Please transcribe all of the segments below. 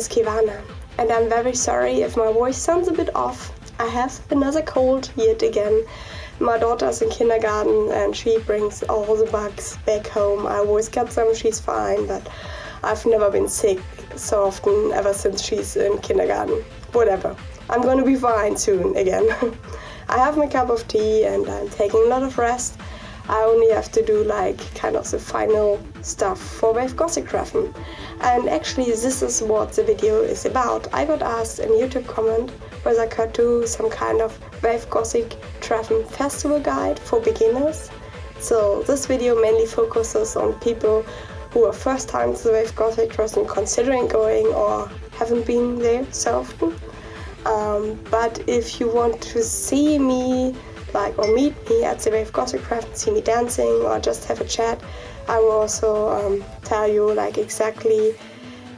is Ciwana, and I'm very sorry if my voice sounds a bit off. I have another cold yet again. My daughter's in kindergarten and she brings all the bugs back home. I always get them, she's fine, but I've never been sick so often ever since she's in kindergarten. Whatever. I'm gonna be fine soon again. I have my cup of tea and I'm taking a lot of rest. I only have to do like kind of the final stuff for Wave-Gotik-Treffen. And actually this is what the video is about. I got asked in YouTube comment whether I could do some kind of Wave-Gotik-Treffen festival guide for beginners. So this video mainly focuses on people who are first time to the Wave-Gotik-Treffen, considering going or haven't been there so often. But if you want to see me or meet me at the Wave-Gotik-Treffen, see me dancing or just have a chat, I will also tell you exactly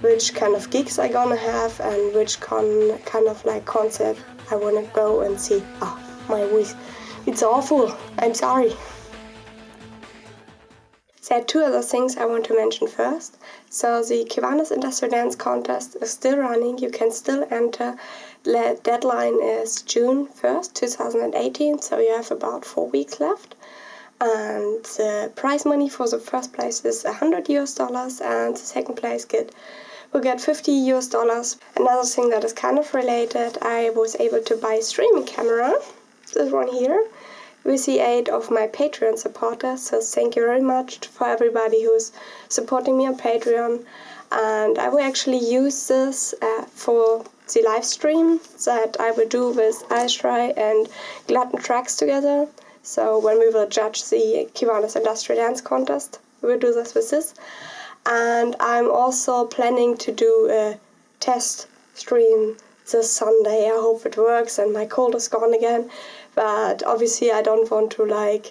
which kind of gigs I'm gonna have and which kind of concept I wanna go and see. My voice, it's awful, I'm sorry. There are two other things I want to mention first. So the Ciwana's Industrial Dance Contest is still running, you can still enter. The deadline is June 1st, 2018, so you have about 4 weeks left. And the prize money for the first place is $100 and the second place will get $50. Another thing that is kind of related, I was able to buy a streaming camera, this one here, with the aid of my Patreon supporters, so thank you very much for everybody who's supporting me on Patreon. And I will actually use this for the live stream that I will do with Ice-Try and Glutton Tracks together. So when we will judge the Ciwana's Industrial Dance Contest, we will do this with this. And I'm also planning to do a test stream this Sunday. I hope it works and my cold is gone again. But obviously I don't want to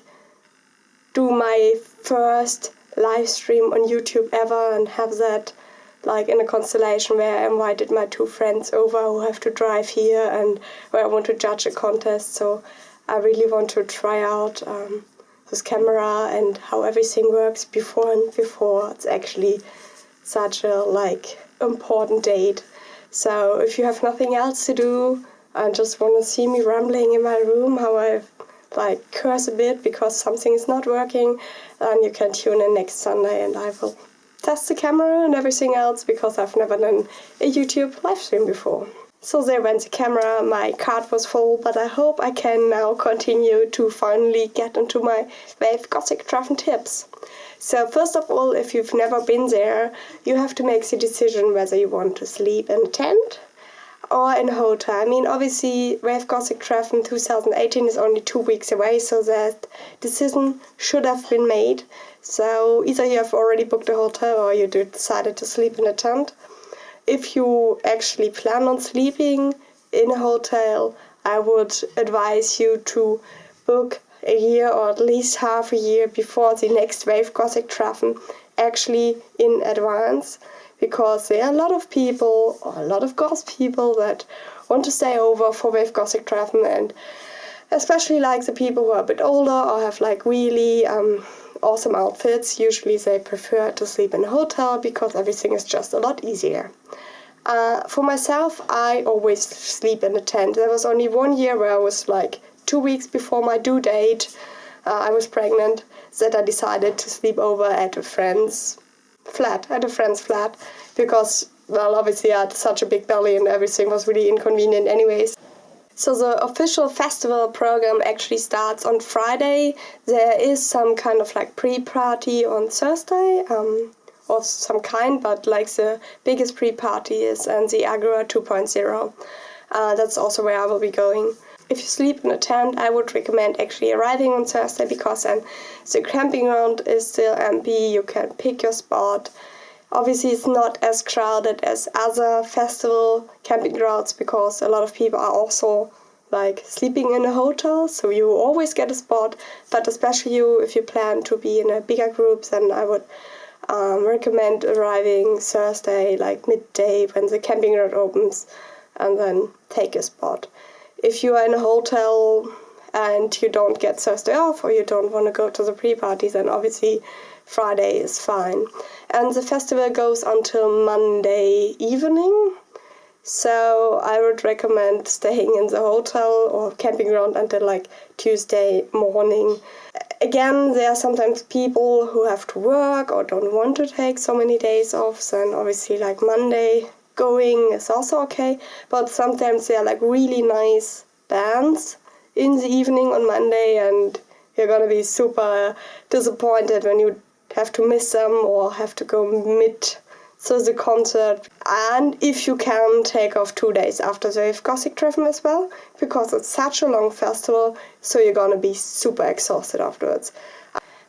do my first live stream on YouTube ever and have that in a constellation where I invited my two friends over who have to drive here and where I want to judge a contest. So I really want to try out this camera and how everything works before it's actually such a important date. So if you have nothing else to do and just want to see me rambling in my room, how I curse a bit because something is not working, then you can tune in next Sunday and I will test the camera and everything else because I've never done a YouTube live stream before. So there went the camera, my card was full, but I hope I can now continue to finally get into my Wave-Gotik-Treffen tips. So first of all, if you've never been there, you have to make the decision whether you want to sleep in a tent or in a hotel. I mean, obviously, Wave-Gotik-Treffen 2018 is only 2 weeks away, so that decision should have been made. So either you have already booked a hotel or you decided to sleep in a tent. If you actually plan on sleeping in a hotel, I would advise you to book a year or at least half a year before the next Wave-Gotik-Treffen, actually in advance, because there are a lot of people, or a lot of girls people that want to stay over for Wave-Gotik-Treffen, and especially the people who are a bit older or have really awesome outfits. Usually they prefer to sleep in a hotel because everything is just a lot easier. For myself, I always sleep in a tent. There was only 1 year where I was 2 weeks before my due date, I was pregnant, that I decided to sleep over at a friend's flat, because, well, obviously I had such a big belly and everything was really inconvenient anyways. So the official festival program actually starts on Friday. There is some kind of pre-party on Thursday, or some kind, but the biggest pre-party is the Agora 2.0. That's also where I will be going. If you sleep in a tent, I would recommend actually arriving on Thursday because then the camping ground is still empty, you can pick your spot. Obviously it's not as crowded as other festival camping grounds because a lot of people are also sleeping in a hotel, so you always get a spot. But especially if you plan to be in a bigger group, then I would recommend arriving Thursday midday when the camping ground opens and then take a spot. If you are in a hotel and you don't get Thursday off or you don't want to go to the pre-party, then obviously Friday is fine. And the festival goes until Monday evening. So I would recommend staying in the hotel or camping ground until like Tuesday morning. Again, there are sometimes people who have to work or don't want to take so many days off, then obviously like Monday going is also okay, but sometimes there are like really nice bands in the evening on Monday, and you're gonna be super disappointed when you have to miss them or have to go mid to the concert. And if you can, take off 2 days after the Wave-Gotik-Treffen as well, because it's such a long festival, so you're gonna be super exhausted afterwards.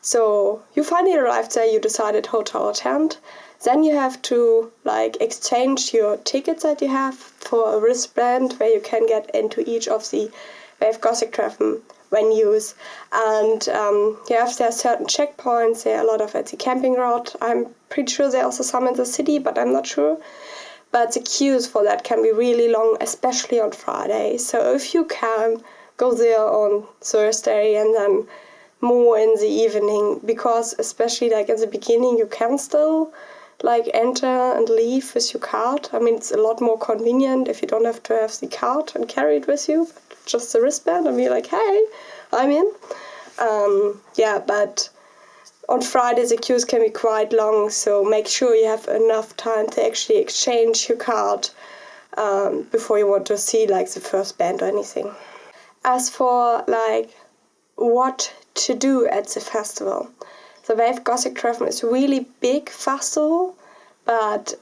So you finally arrived there, you decided hotel or tent. Then you have to like exchange your tickets that you have for a wristband where you can get into each of the Wave-Gotik-Treffen venues. And there are certain checkpoints. There are a lot of at the camping ground. I'm pretty sure there are also some in the city, but I'm not sure. But the queues for that can be really long, especially on Friday. So if you can, go there on Thursday and then more in the evening, because especially like in the beginning you can still like enter and leave with your card. I mean, it's a lot more convenient if you don't have to have the card and carry it with you, but just the wristband and be like, hey, I'm in. But on Friday the queues can be quite long, so make sure you have enough time to actually exchange your card before you want to see like the first band or anything. As for like what to do at the festival, the Wave-Gotik-Treffen is a really big festival, but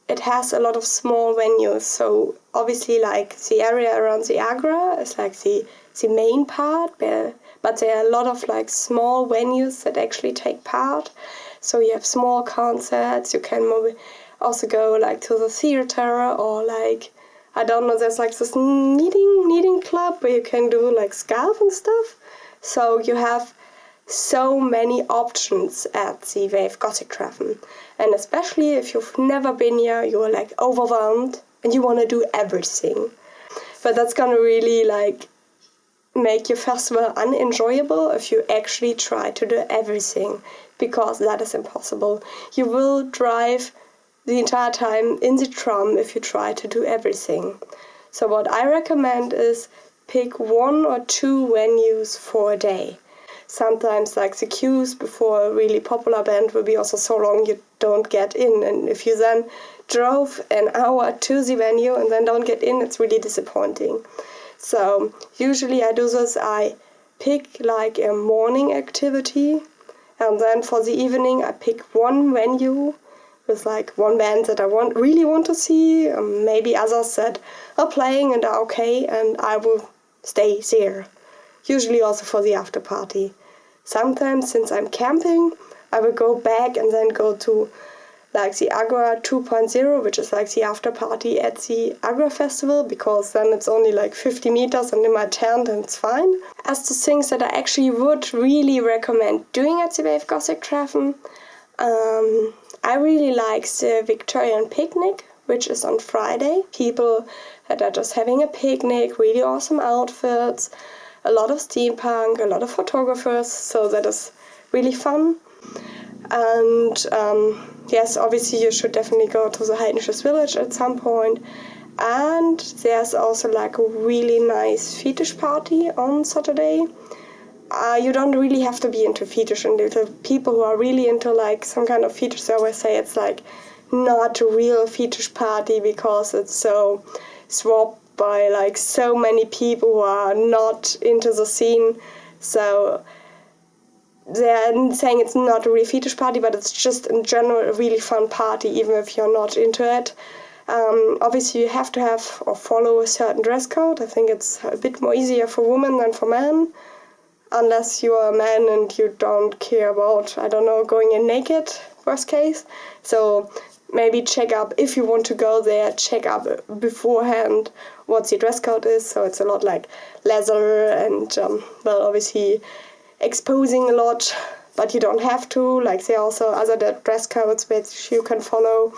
it has a lot of small venues. So obviously like the area around the Agra is like the main part, but there are a lot of like small venues that actually take part. So you have small concerts, you can also go like to the theater, or like, I don't know, there's like this knitting club where you can do like scarf and stuff. So you have so many options at the Wave-Gotik-Treffen, and especially if you've never been here, you're like overwhelmed and you want to do everything. But that's gonna really like make your festival unenjoyable if you actually try to do everything, because that is impossible. You will drive the entire time in the tram if you try to do everything. So what I recommend is pick 1 or 2 venues for a day. Sometimes like the queues before a really popular band will be also so long you don't get in, and if you then drove an hour to the venue and then don't get in, it's really disappointing. So usually I do this, I pick like a morning activity, and then for the evening I pick 1 venue with like 1 band that I really want to see, maybe others that are playing and are okay, and I will stay there. Usually also for the after party. Sometimes, since I'm camping, I will go back and then go to like the Agra 2.0, which is like the after party at the Agra festival, because then it's only like 50 meters and in my tent and it's fine. As to things that I actually would really recommend doing at the Wave-Gotik-Treffen, I really like the Victorian picnic, which is on Friday. People that are just having a picnic, really awesome outfits, a lot of steampunk, a lot of photographers, so that is really fun. And yes, obviously you should definitely go to the Heidnisches Village at some point. And there's also like a really nice fetish party on Saturday. You don't really have to be into fetish, and the people who are really into like some kind of fetish, they always say it's like not a real fetish party because it's so swapped by like so many people who are not into the scene. So they're saying it's not a real fetish party, but it's just in general a really fun party, even if you're not into it. Obviously you have to have or follow a certain dress code. I think it's a bit more easier for women than for men, unless you are a man and you don't care about, I don't know, going in naked, worst case. So maybe check up, if you want to go there, check up beforehand what the dress code is. So it's a lot like leather and, obviously exposing a lot, but you don't have to. Like there are also other dress codes which you can follow.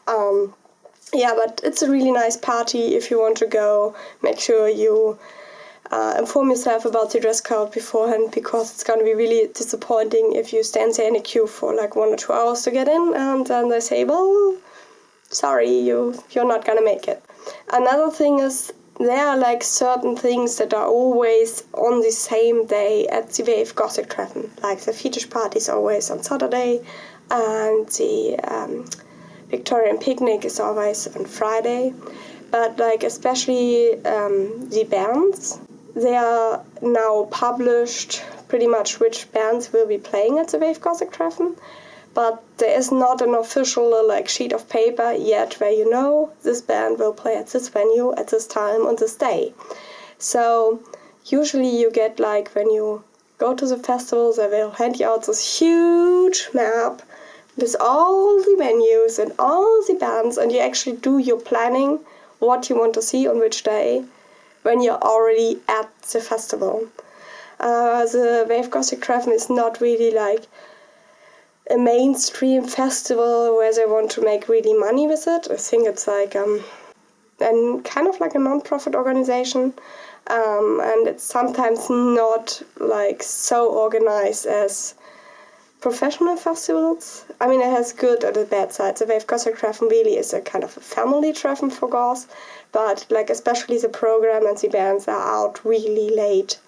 But it's a really nice party. If you want to go, make sure you inform yourself about the dress code beforehand, because it's going to be really disappointing if you stand there in a queue for like 1 or 2 hours to get in, and then they say, well, sorry, you're not going to make it. Another thing is there are like certain things that are always on the same day at the Wave-Gotik-Treffen. Like the fetish party is always on Saturday, and the Victorian picnic is always on Friday. But like especially the bands, they are now published pretty much which bands will be playing at the Wave-Gotik-Treffen. But there is not an official like sheet of paper yet where you know this band will play at this venue at this time on this day. So usually you get like when you go to the festival, they will hand you out this huge map with all the venues and all the bands, and you actually do your planning what you want to see on which day when you're already at the festival. The Wave-Gotik-Treffen is not really like a mainstream festival where they want to make really money with it. I think it's like and kind of like a non-profit organization, and it's sometimes not like so organized as professional festivals. I mean, it has good and bad sides. The Wave-Gotik-Treffen really is a kind of a family treffen for girls, but like especially the program and the bands are out really late.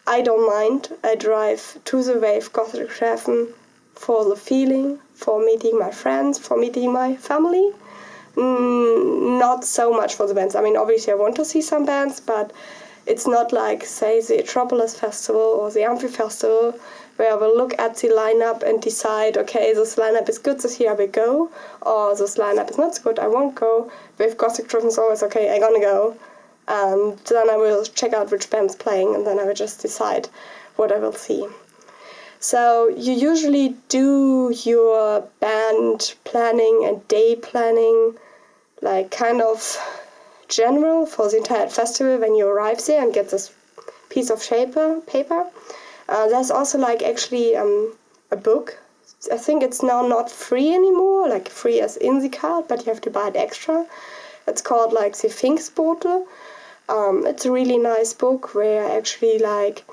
I don't mind. I drive to the Wave-Gotik-Treffen for the feeling, for meeting my friends, for meeting my family. Not so much for the bands. I mean, obviously I want to see some bands, but it's not like, say, the Metropolis Festival or the Amphi Festival, where I will look at the lineup and decide, okay, this lineup is good, this year I will go, or this lineup is not so good, I won't go. With Gotik-Treffen is always, okay, I'm gonna go, and then I will check out which band's playing, and then I will just decide what I will see. So you usually do your band planning and day planning like kind of general for the entire festival when you arrive there and get this piece of paper. There's also like actually a book. I think it's now not free anymore, like free as in the card, but you have to buy it extra. It's called like the Pfingstbote. It's a really nice book where actually like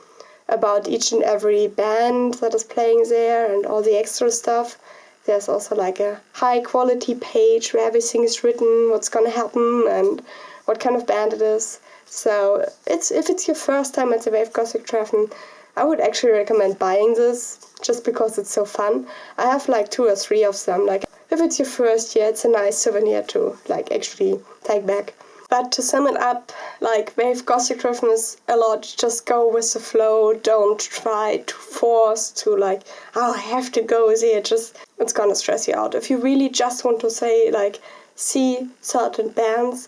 about each and every band that is playing there and all the extra stuff. There's also like a high quality page where everything is written, what's gonna happen and what kind of band it is. So if it's your first time at the Wave-Gotik-Treffen, I would actually recommend buying this just because it's so fun. I have like 2 or 3 of them. Like if it's your first year, it's a nice souvenir to like actually take back. But to sum it up, like Wave-Gotik-Treffen is a lot, just go with the flow, don't try to force to like, oh, I have to go there, it's gonna stress you out. If you really just want to say like, see certain bands,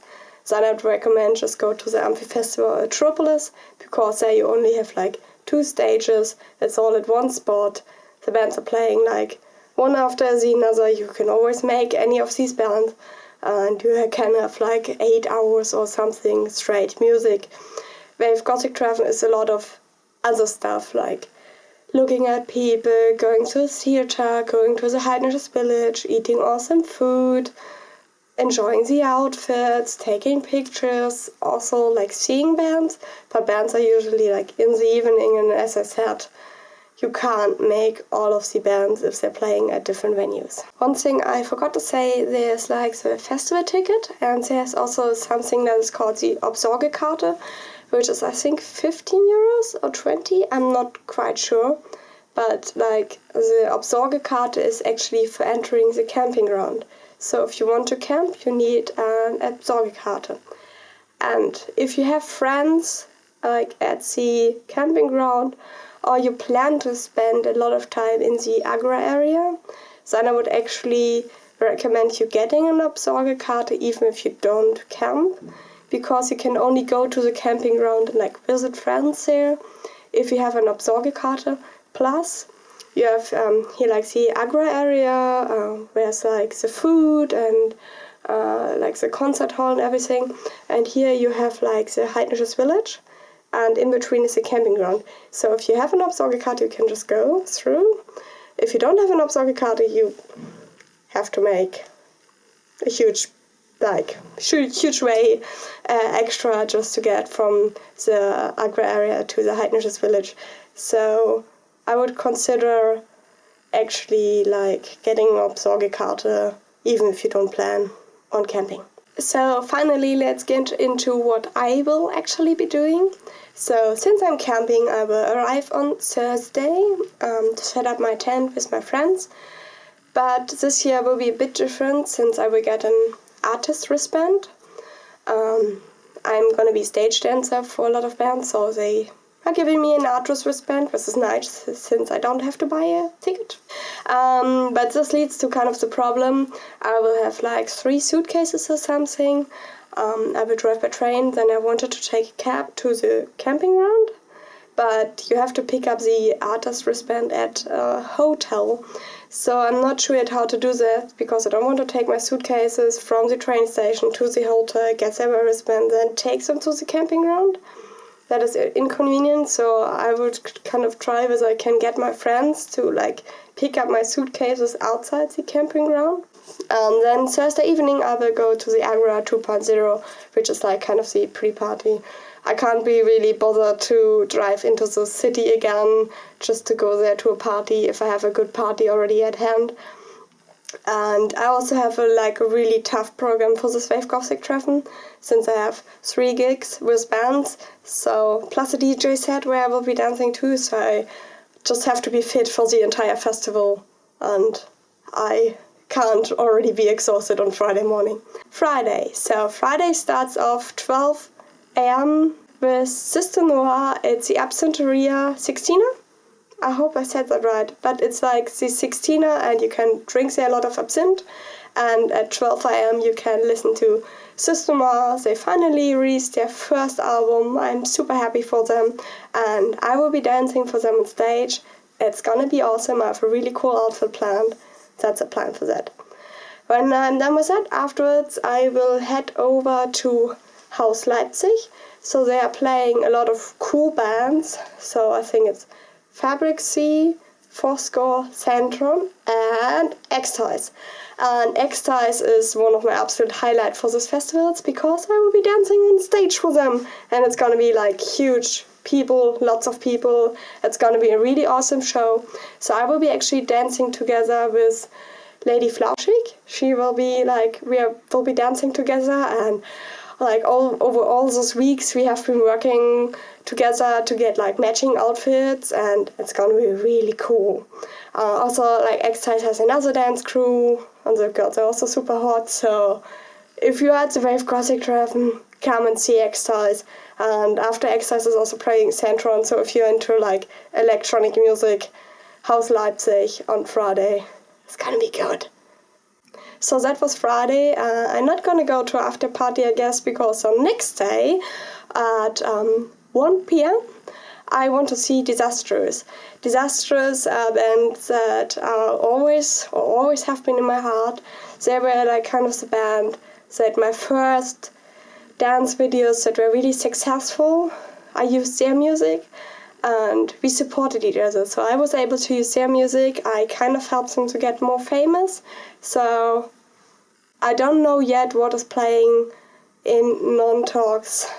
then I'd recommend just go to the Amphi Festival or Metropolis, because there you only have like 2 stages, it's all at one spot, the bands are playing like one after the other, you can always make any of these bands. And you can have like 8 hours or something straight music. Wave-Gotik-Treffen is a lot of other stuff, like looking at people, going to the theater, going to the Heidnisches Village, eating awesome food, enjoying the outfits, taking pictures, also like seeing bands. But bands are usually like in the evening, and as I said, you can't make all of the bands if they're playing at different venues. One thing I forgot to say, there's like the festival ticket, and there's also something that is called the Absorgekarte, which is I think 15 euros or 20, I'm not quite sure. But like the Absorgekarte is actually for entering the camping ground. So if you want to camp, you need an Absorgekarte. And if you have friends like at the camping ground, or you plan to spend a lot of time in the Agra area, then I would actually recommend you getting an Absorgekarte even if you don't camp, because you can only go to the camping ground and like visit friends there if you have an Absorgekarte. Plus, you have here like the Agra area, where's like the food and like the concert hall and everything, and here you have like the Heidnisches Village, and in between is the camping ground. So if you have an Absorgekarte, you can just go through. If you don't have an Absorgekarte, you have to make a huge way extra just to get from the Agra area to the Heidnisches Village. So I would consider actually like getting an Absorgekarte even if you don't plan on camping. So finally, let's get into what I will actually be doing. So since I'm camping, I will arrive on Thursday to set up my tent with my friends. But this year will be a bit different since I will get an artist wristband. I'm gonna be stage dancer for a lot of bands, so they are giving me an artist wristband, which is nice since I don't have to buy a ticket. But this leads to kind of the problem. I will have like 3 suitcases or something. I will drive by train, then I wanted to take a cab to the camping ground. But you have to pick up the artist wristband at a hotel. So I'm not sure yet how to do that, because I don't want to take my suitcases from the train station to the hotel, get them a wristband, then take them to the camping ground. That is inconvenient, so I would kind of try whether I can get my friends to like pick up my suitcases outside the camping ground. Then Thursday evening I will go to the Agora 2.0, which is like kind of the pre-party. I can't be really bothered to drive into the city again just to go there to a party if I have a good party already at hand. And I also have a really tough program for this Wave-Gotik-Treffen, since I have 3 gigs with bands, so plus a DJ set where I will be dancing too, so I just have to be fit for the entire festival, and I can't already be exhausted on Friday morning. Friday. So Friday starts off 12 a.m. with Sister Noir. It's the Absenteria 16er. I hope I said that right, but it's like the 16er and you can drink there a lot of absinthe, and at 12 a.m. you can listen to Sister Noir. They finally released their first album. I'm super happy for them, and I will be dancing for them on stage. It's gonna be awesome. I have a really cool outfit planned. That's a plan for that. When I'm done with that, afterwards I will head over to Haus Leipzig. So they are playing a lot of cool bands. So I think it's Fabric C, Fosco, Centron, and X-Ties. And X-Ties is one of my absolute highlights for this festival, because I will be dancing on stage for them, and it's gonna be like huge people, lots of people. It's gonna be a really awesome show. So I will be actually dancing together with Lady Flauschig. She will be we'll be dancing together, and over all those weeks we have been working together to get matching outfits, and it's gonna be really cool. Also, X-Ties has another dance crew, and the girls are also super hot, so if you are at the Wave-Gotik-Treffen, come and see X-Ties. And after X-Ties is also playing Centron, so if you're into electronic music, Haus Leipzig on Friday, it's gonna be good. So that was Friday. I'm not gonna go to after party, I guess, because on next day at 1 p.m. I want to see Disastrous. Disastrous are bands that are always have been in my heart. They were kind of the band that my first dance videos that were really successful, I used their music, and we supported each other. So I was able to use their music. I kind of helped them to get more famous. So I don't know yet what is playing in non-talks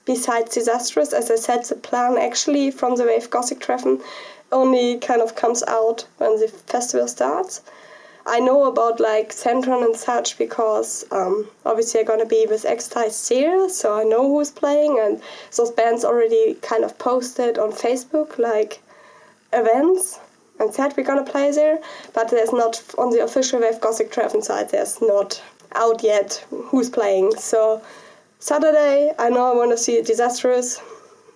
besides Disastrous. As I said, the plan actually from the Wave-Gotik-Treffen only kind of comes out when the festival starts. I know about Centron and such because obviously I'm gonna be with X-Ties there, so I know who's playing, and those bands already kind of posted on Facebook events and said we're gonna play there, but there's not on the official Wave-Gotik-Treffen site, there's not out yet who's playing. So Saturday I know I want to see Disastrous.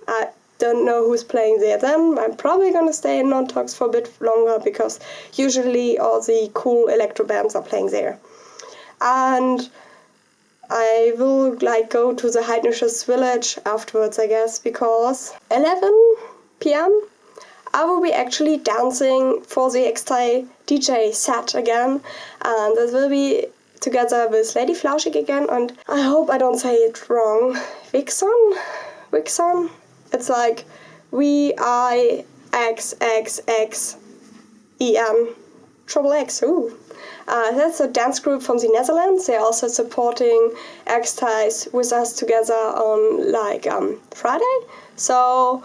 I don't know who's playing there then. I'm probably gonna stay in non-talks for a bit longer, because usually all the cool electro bands are playing there. And I will go to the Heidnisches Village afterwards, I guess, because 11 p.m. I will be actually dancing for the X-Tie DJ set again, and this will be together with Lady Flauschig again, and I hope I don't say it wrong. Wixon? It's WIXXXEN Triple X. Ooh. That's a dance group from the Netherlands. They're also supporting X-Ties with us together on Friday. So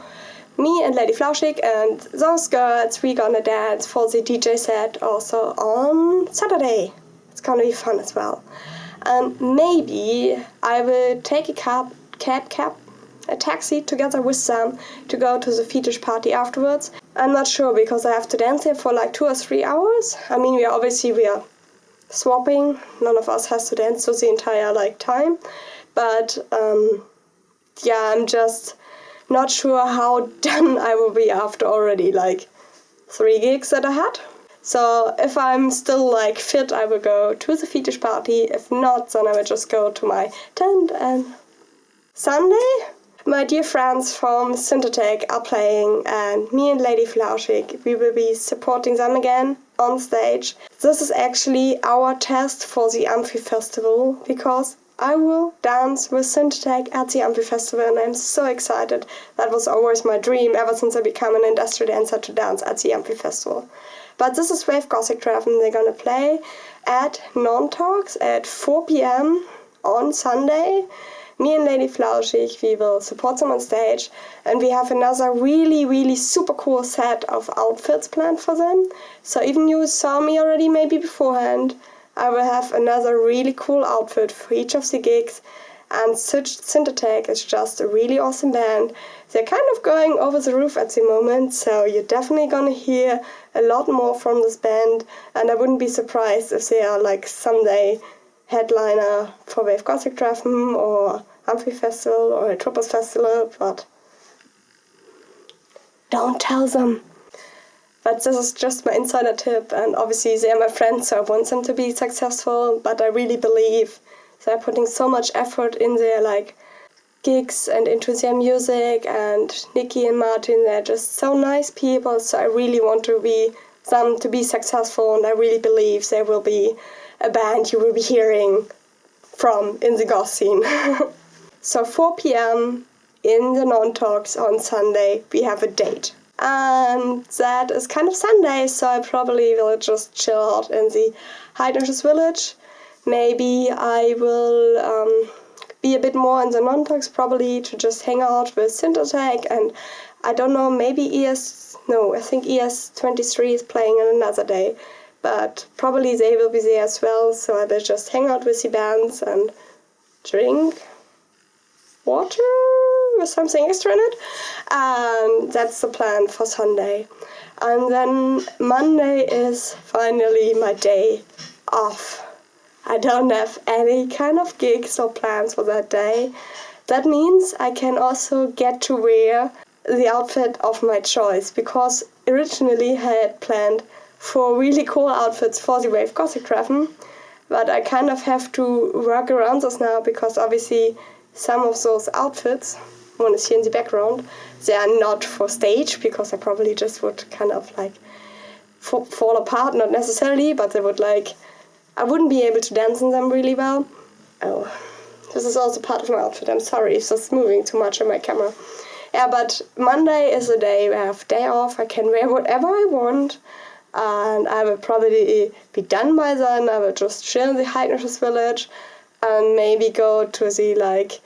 me and Lady Flauschig and those girls, we gonna dance for the DJ set also on Saturday. It's gonna be fun as well. and maybe I will take a a taxi together with Sam to go to the fetish party afterwards. I'm not sure because I have to dance there for like 2 or 3 hours. I mean, we are swapping. None of us has to dance to the entire like time, but yeah, I'm just not sure how done I will be after already like 3 gigs that I had. So if I'm still like fit, I will go to the fetish party. If not, then I will just go to my tent. And Sunday, my dear friends from Synthetic are playing, and me and Lady Flauschig, we will be supporting them again on stage. This is actually our test for the Amphi Festival, because I will dance with Synthetic at the Amphi Festival, and I'm so excited. That was always my dream ever since I became an industrial dancer, to dance at the Amphi Festival. But this is Wave-Gotik-Treffen. They're gonna play at Non-Talks at 4 p.m. on Sunday. Me and Lady Flauschig, we will support them on stage, and we have another really, really super cool set of outfits planned for them. So even you saw me already maybe beforehand, I will have another really cool outfit for each of the gigs. And Synthetic is just a really awesome band. They're kind of going over the roof at the moment, so you're definitely gonna hear a lot more from this band, and I wouldn't be surprised if they are like someday headliner for Wave-Gotik-Treffen or Amphi Festival or a Troopers Festival, but don't tell them. But this is just my insider tip, and obviously they are my friends, so I want them to be successful, but I really believe they're putting so much effort in their like gigs and into their music, and Nikki and Martin, they're just so nice people, so I really want them to be successful, and I really believe they will be a band you will be hearing from in the goth scene. So 4 p.m. in the Non-Talks on Sunday, we have a date. And that is kind of Sunday, so I probably will just chill out in the Heidnisches Village. Maybe I will be a bit more in the Non-Talks, probably to just hang out with Synthetic, and I don't know, maybe I think ES23 is playing on another day, but probably they will be there as well, so I will just hang out with the bands and drink water with something extra in it, and that's the plan for Sunday. And then Monday is finally my day off. I don't have any kind of gigs or plans for that day. That means I can also get to wear the outfit of my choice, because originally I had planned for really cool outfits for the Wave-Gotik-Treffen, but I kind of have to work around this now, because obviously some of those outfits, one is here in the background, they are not for stage, because I probably just would kind of like fall apart, not necessarily, but they would like, I wouldn't be able to dance in them really well. Oh, this is also part of my outfit, I'm sorry if it's moving too much on my camera. Yeah, but Monday is a day where I have day off, I can wear whatever I want, and I will probably be done by then. I will just chill in the Heidnisches Village and maybe go to the like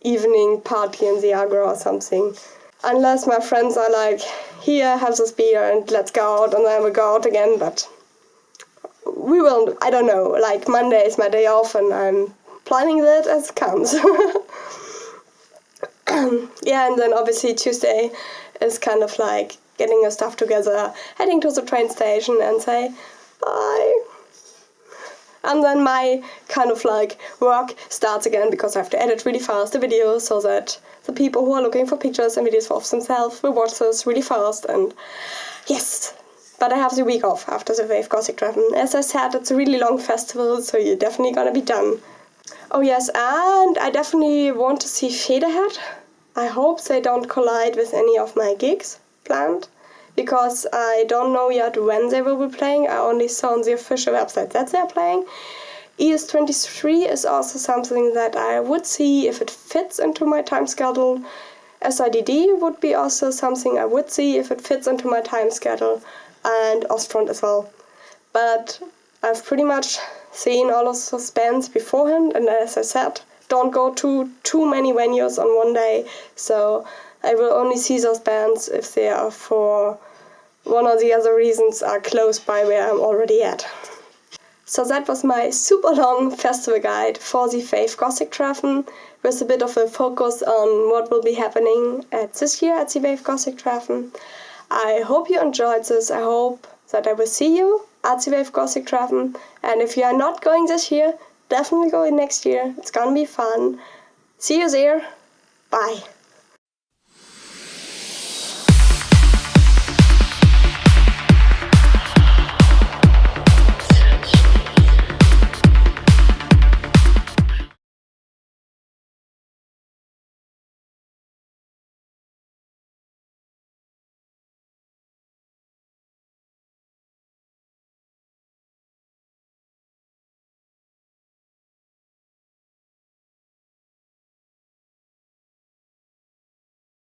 evening party in the Agro or something. Unless my friends are like, here, have this beer and let's go out, and then we'll go out again, but we will, I don't know, like Monday is my day off and I'm planning that as it comes. Yeah, and then obviously Tuesday is kind of like getting your stuff together, heading to the train station and say bye. And then my kind of like work starts again, because I have to edit really fast the video so that the people who are looking for pictures and videos of themselves will watch this really fast. And yes, but I have the week off after the Wave-Gotik-Treffen. As I said, it's a really long festival, so you're definitely gonna be done. Oh yes, and I definitely want to see Federhead. I hope they don't collide with any of my gigs planned, because I don't know yet when they will be playing. I only saw on the official website that they're playing. ES23 is also something that I would see if it fits into my time schedule. SIDD would be also something I would see if it fits into my time schedule, and Ostfront as well. But I've pretty much seen all of those bands beforehand, and as I said, don't go to too many venues on one day, so I will only see those bands if they are for one or the other reasons are close by where I'm already at. So that was my super long festival guide for the Wave-Gotik-Treffen, with a bit of a focus on what will be happening this year at the Wave-Gotik-Treffen. I hope you enjoyed this. I hope that I will see you at the Wave-Gotik-Treffen. And if you are not going this year, definitely go next year. It's gonna be fun. See you there. Bye.